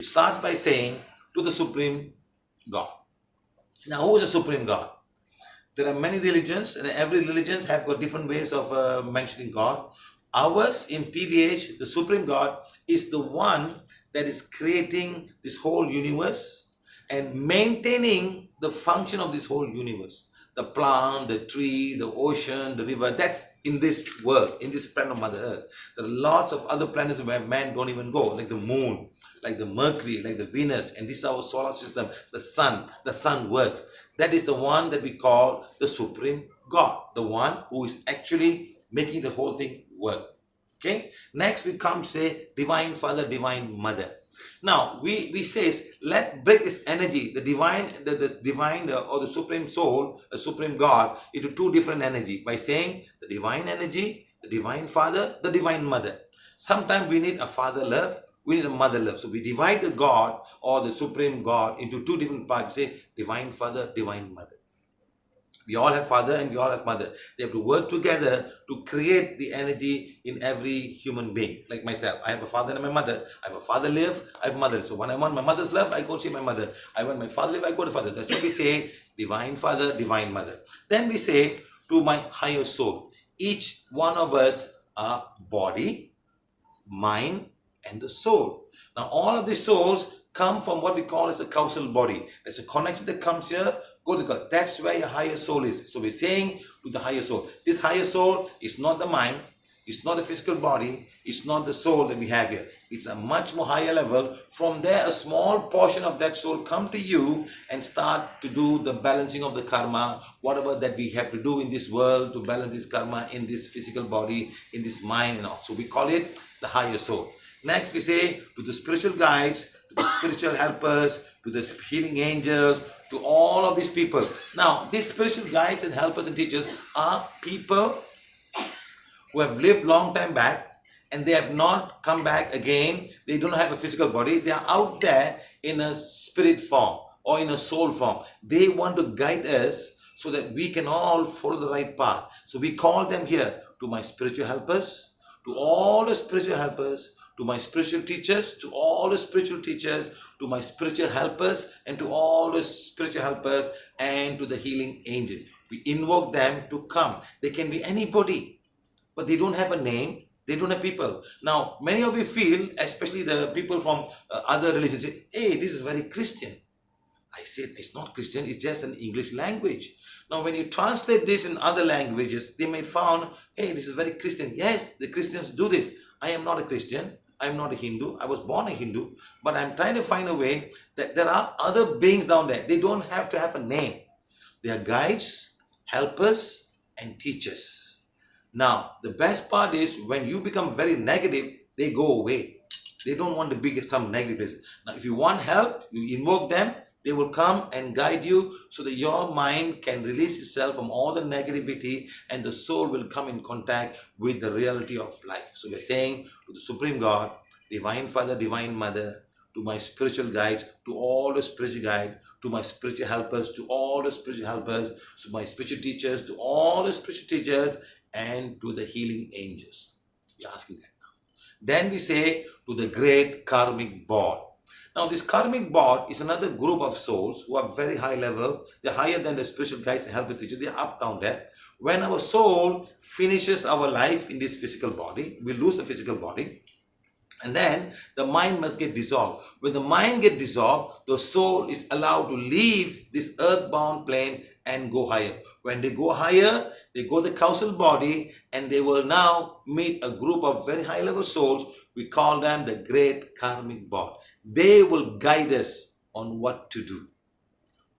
It starts by saying to the Supreme God. Now, who is the Supreme God? There are many religions, and every religion have got different ways of mentioning God. Ours in PVH, the Supreme God, is the one that is creating this whole universe and maintaining the function of this whole universe. The plant, the tree, the ocean, the river, that's in this world, in this planet of Mother Earth. There are lots of other planets where man don't even go, like the moon, like the Mercury, like the Venus, and this is our solar system, the sun works. That is the one that we call the Supreme God, the one who is actually making the whole thing work. Okay, next we come say Divine Father, Divine Mother. Now we says let break this energy, the divine, or the Supreme Soul, the Supreme God, into two different energy by saying the divine energy, the Divine Father, the Divine Mother. Sometimes we need a father love, we need a mother love. So we divide the God or the Supreme God into two different parts. Say Divine Father, Divine Mother. We all have father and we all have mother. They have to work together to create the energy in every human being. Like myself, I have a father and my mother. I have a father love, I have a mother. So when I want my mother's love, I go see my mother. I want my father love, I go to father. That's why we say Divine Father, Divine Mother. Then we say to my higher soul. Each one of us are body, mind, and the soul. Now all of these souls come from what we call as a causal body. There's a connection that comes here, go to God. That's where your higher soul is. So we're saying to the higher soul, this higher soul is not the mind, it's not the physical body, it's not the soul that we have here. It's a much more higher level. From there, a small portion of that soul come to you and start to do the balancing of the karma, whatever that we have to do in this world to balance this karma in this physical body, in this mind and all. So we call it the higher soul. Next we say to the spiritual guides, to the spiritual helpers, to the healing angels, to all of these people. Now, these spiritual guides and helpers and teachers are people who have lived long time back and they have not come back again. They don't have a physical body. They are out there in a spirit form or in a soul form. They want to guide us so that we can all follow the right path. So we call them here to my spiritual helpers, to all the spiritual helpers, to my spiritual teachers, to all the spiritual teachers, to my spiritual helpers, and to all the spiritual helpers, and to the healing angels. We invoke them to come. They can be anybody, but they don't have a name. They don't have people. Now, many of you feel, especially the people from other religions, say, hey, this is very Christian. I said, it's not Christian, it's just an English language. Now, when you translate this in other languages, they may found, hey, this is very Christian. Yes, the Christians do this. I am not a Christian. I am not a Hindu. I was born a Hindu. But I'm trying to find a way that there are other beings down there. They don't have to have a name. They are guides, helpers, and teachers. Now, the best part is when you become very negative, they go away. They don't want to be some negative place. Now, if you want help, you invoke them. They will come and guide you so that your mind can release itself from all the negativity and the soul will come in contact with the reality of life. So we're saying to the Supreme God, Divine Father, Divine Mother, to my spiritual guides, to all the spiritual guides, to my spiritual helpers, to all the spiritual helpers, to my spiritual teachers, to all the spiritual teachers, and to the healing angels. We're asking that now. Then we say to the great karmic board. Now, this karmic board is another group of souls who are very high level. They're higher than the spiritual guides and helpers teachers. They're up down there. When our soul finishes our life in this physical body, we lose the physical body. And then the mind must get dissolved. When the mind gets dissolved, the soul is allowed to leave this earthbound plane and go higher. When they go higher, they go the causal body and they will now meet a group of very high level souls. We call them the great karmic board. They will guide us on what to do.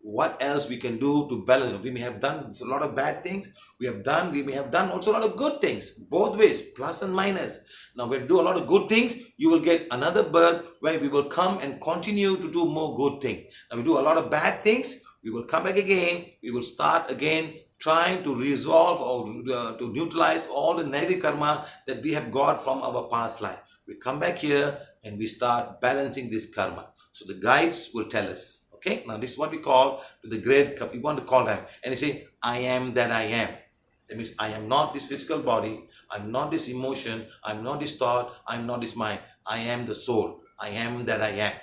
What else we can do to balance. We may have done a lot of bad things. We may have done also a lot of good things. Both ways, plus and minus. Now when you do a lot of good things, you will get another birth where we will come and continue to do more good things. Now we do a lot of bad things, we will come back again. We will start again trying to resolve or to neutralize all the negative karma that we have got from our past life. We come back here and we start balancing this karma. So the guides will tell us. Okay, now this is what we call the great, we want to call them. And they say, I am that I am. That means I am not this physical body. I'm not this emotion. I'm not this thought. I'm not this mind. I am the soul. I am that I am.